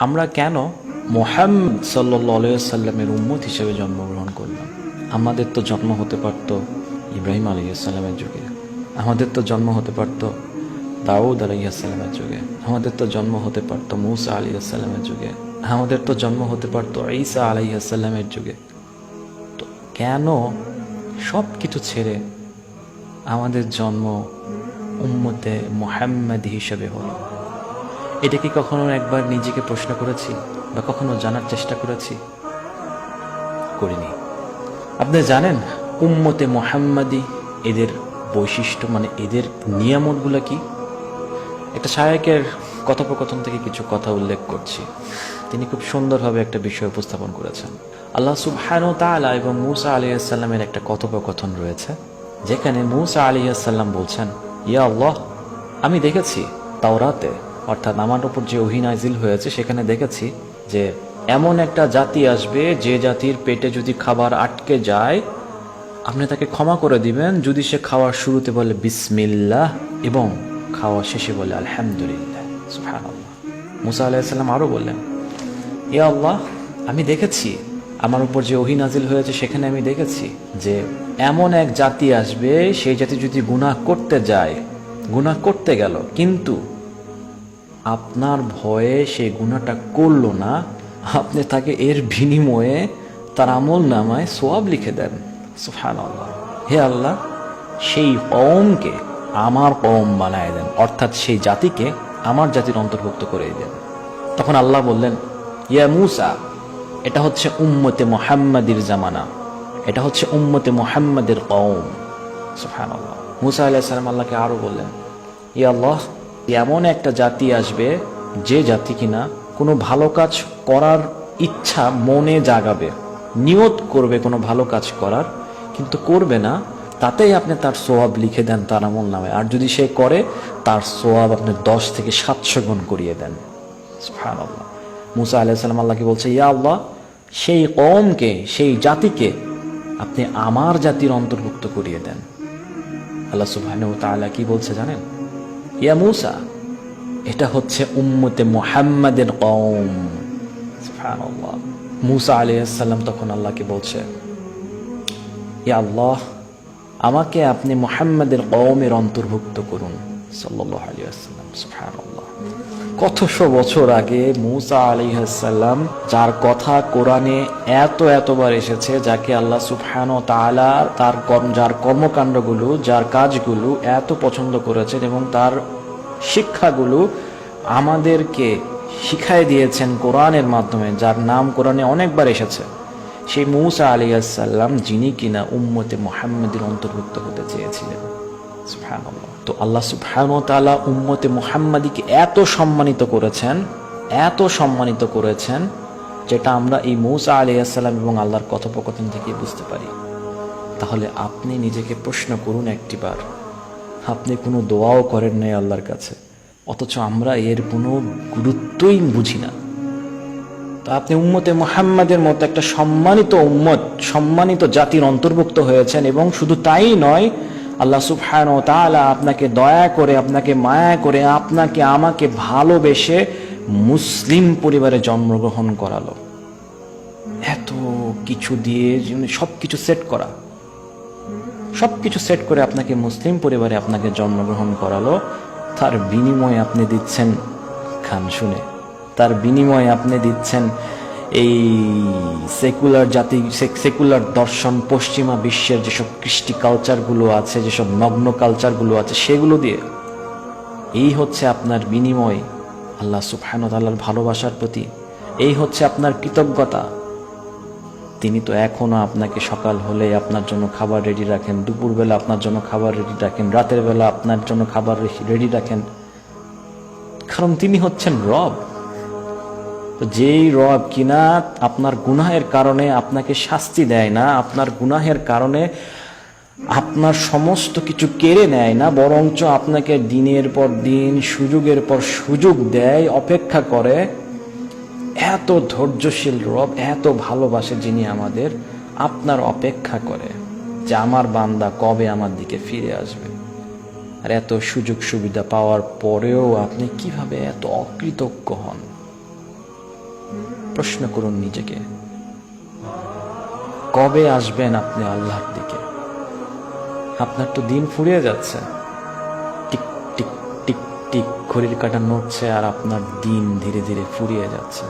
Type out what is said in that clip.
আমরা কেন মুহাম্মদ সাল্লাল্লাহু আলাইহি সাল্লামের উম্মত হিসেবে জন্মগ্রহণ করলাম? আমাদের তো জন্ম হতে পারত ইব্রাহিম আলাইহিস সালামের যুগে, আমাদের তো জন্ম হতে পারত দাউদ আলাইহিস সালামের যুগে, আমাদের তো জন্ম হতে পারত মূসা আলাইহিস সালামের যুগে, আমাদের তো জন্ম হতে পারত ঈসা আলাইহিস সালামের যুগে। তো কেন সব কিছু ছেড়ে আমাদের জন্ম উম্মতে মুহাম্মাদি হিসেবে হলো? এটা কি কখনো একবার নিজেকে প্রশ্ন করেছি বা কখনো জানার চেষ্টা করেছি? করিনি। আপনি জানেন উম্মতে মুহাম্মাদি এদের বৈশিষ্ট্য, মানে এদের নিয়ামতগুলো কি? একটা শায়েখের কথোপকথন থেকে কিছু কথা উল্লেখ করছি। তিনি খুব সুন্দরভাবে একটা বিষয় উপস্থাপন করেছেন। আল্লাহ সুবহানাহু ওয়া তাআলা এবং মূসা আলাইহিস সালামের একটা কথোপকথন রয়েছে, যেখানে মূসা আলাইহিস সালাম বলছেন, ইয়া আল্লাহ, আমি দেখেছি তাওরাতে, অর্থাৎ আমার উপর যে ওহী নাযিল হয়েছে সেখানে দেখেছি যে এমন একটা জাতি আসবে যে জাতির পেটে যদি খাবার আটকে যায় আপনি তাকে ক্ষমা করে দিবেন যদি সে খাওয়ার শুরুতে বলে বিসমিল্লাহ এবং খাওয়া শেষে বলে আলহামদুলিল্লাহ। সুবহানাল্লাহ। মূসা আলাইহিস সালাম আরো বললেন, ইয়া আল্লাহ, আমি দেখেছি আমার উপর যে ওহী নাযিল হয়েছে সেখানে আমি দেখেছি যে এমন এক জাতি আসবে, সেই জাতি যদি গুনাহ করতে যায়, গুনাহ করতে গেল কিন্তু আপনার ভয়ে সে গুনাহটা করলো না, আপনি তাকে এর বিনিময়ে তার আমল নামায় সওয়াব লিখে দেন। সুবহানাল্লাহ। হে আল্লাহ, সেই কওমকে আমার কওম বানায় দেন, অর্থাৎ সেই জাতিকে আমার জাতির অন্তর্ভুক্ত করে দেন। তখন আল্লাহ বললেন, ইয়া মূসা, এটা হচ্ছে উম্মতে মুহাম্মাদির জামানা, এটা হচ্ছে উম্মতে মুহাম্মাদের কওম। সুবহানাল্লাহ। মূসা আলাইহিস সালাম আল্লাহকে আরো বললেন, ইয়া আল্লাহ, এমন একটা জাতি আসবে যে জাতি কিনা কোনো ভালো কাজ করার ইচ্ছা মনে জাগাবে, নিয়ত করবে কোনো ভালো কাজ করার, কিন্তু করবে না, তাতেই আপনি তার সওয়াব লিখে দেন তার আমল নামে, আর যদি সে করে তার সওয়াব আপনি 10 থেকে 700 গুণ করিয়ে দেন। সুবহানাল্লাহ। মূসা আলাইহিস সালাম আল্লাহকে বলছে, ইয়া আল্লাহ, সেই কওমকে, সেই জাতিকে আপনি আমার জাতির অন্তর্ভুক্ত করিয়ে দেন। আল্লাহ সুবহানাহু ওয়া তাআলা কি বলছে জানেন? ইয়া মূসা, এটা হচ্ছে উম্মতে মুহাম্মাদের কওম। সুবহানাল্লাহ। মূসা আলাইহিস সালাম তখন আল্লাহকে বলছে, ইয়া আল্লাহ, আমাকে আপনি মুহাম্মাদের কওমের অন্তর্ভুক্ত করুন। সাল্লাল্লাহু আলাইহি ওয়াসাল্লাম। সুবহানাল্লাহ। কতশো বছর আগে মূসা আলাইহিস সালাম, যার কথা কোরআনে এতবার এসেছে, যাকে আল্লাহ সুবহানাহু ওয়া তাআলা যার কর্মকাণ্ডগুলো, যার কাজগুলো এত পছন্দ করেছেন এবং তার শিক্ষাগুলো আমাদেরকে শিখাই দিয়েছেন কোরআনের মাধ্যমে, যার নাম কোরআনে অনেকবার এসেছে, সেই মূসা আলাইহিস সালাম যিনি কিনা উম্মতে মুহাম্মাদের অন্তর্ভুক্ত হতে চেয়েছিলেন। সুবহানাল্লাহ। তো আল্লাহ সুবহানাহু ওয়া তাআলা উম্মতে মুহাম্মাদিকে এত সম্মানিত করেছেন যেটা আমরা এই মূসা আলাইহিস সালাম এবং আল্লাহর কথোপকথন থেকে বুঝতে পারি। তাহলে আপনি নিজেকে প্রশ্ন করুন একটিবার, আপনি কোনো দোয়াও করেন নাই আল্লাহর কাছে, অথচ আমরা এর কোনো গুরুত্বই বুঝি না। তা আপনি উম্মতে মুহাম্মাদের মতো একটা সম্মানিত উম্মত, সম্মানিত জাতির অন্তর্ভুক্ত হয়েছেন, এবং শুধু তাই নয়, আল্লাহ সুবহানাহু ওয়া তাআলা আপনাকে দয়া করে, আপনাকে মায়া করে, আপনাকে আমাকে ভালোবেসে মুসলিম পরিবারে জন্মগ্রহণ করালো। এত কিছু দিয়ে সবকিছু সেট করে আপনাকে মুসলিম পরিবারে আপনাকে জন্মগ্রহণ করালো, তার বিনিময়ে আপনি দিচ্ছেন গান শুনে, তার বিনিময়ে আপনি দিচ্ছেন এই সেকুলার দর্শন, পশ্চিমা বিশ্বের যেসব কৃষ্টি কালচারগুলো আছে, যেসব নগ্ন কালচারগুলো আছে, সেগুলো দিয়ে। এই হচ্ছে আপনার বিনিময় আল্লাহ সুবহানাহু ওয়া তাআলার ভালোবাসার প্রতি, এই হচ্ছে আপনার কৃতজ্ঞতা। তিনি তো এখনো আপনাকে সকাল হলে আপনার জন্য খাবার রেডি রাখেন, দুপুরবেলা আপনার জন্য খাবার রেডি রাখেন, রাতের বেলা আপনার জন্য খাবার রেডি রাখেন, কারণ তিনি হচ্ছেন রব। তো যেই রব কিনা আপনার গুনাহের কারণে আপনাকে শাস্তি দেয় না, আপনার গুনাহের কারণে আপনার সমস্ত কিছু কেড়ে নেয় না, বরঞ্চ আপনাকে দিনের পর দিন, সুযোগের পর সুযোগ দেয়, অপেক্ষা করে, এত ধৈর্যশীল রব, এত ভালোবাসে যিনি আমাদের, আপনার অপেক্ষা করে যে আমার বান্দা কবে আমার দিকে ফিরে আসবে। আর এত সুযোগ সুবিধা পাওয়ার পরেও আপনি কিভাবে এত অকৃতজ্ঞ হন? প্রশ্ন করুন নিজেকে, কবে আসবেন আপনি আল্লাহর দিকে? আপনার তো দিন ফুরিয়ে যাচ্ছে, টিক টিক টিক টিক ঘড়ির কাঁটা নড়ছে আর আপনার দিন ধীরে ধীরে ফুরিয়ে যাচ্ছে।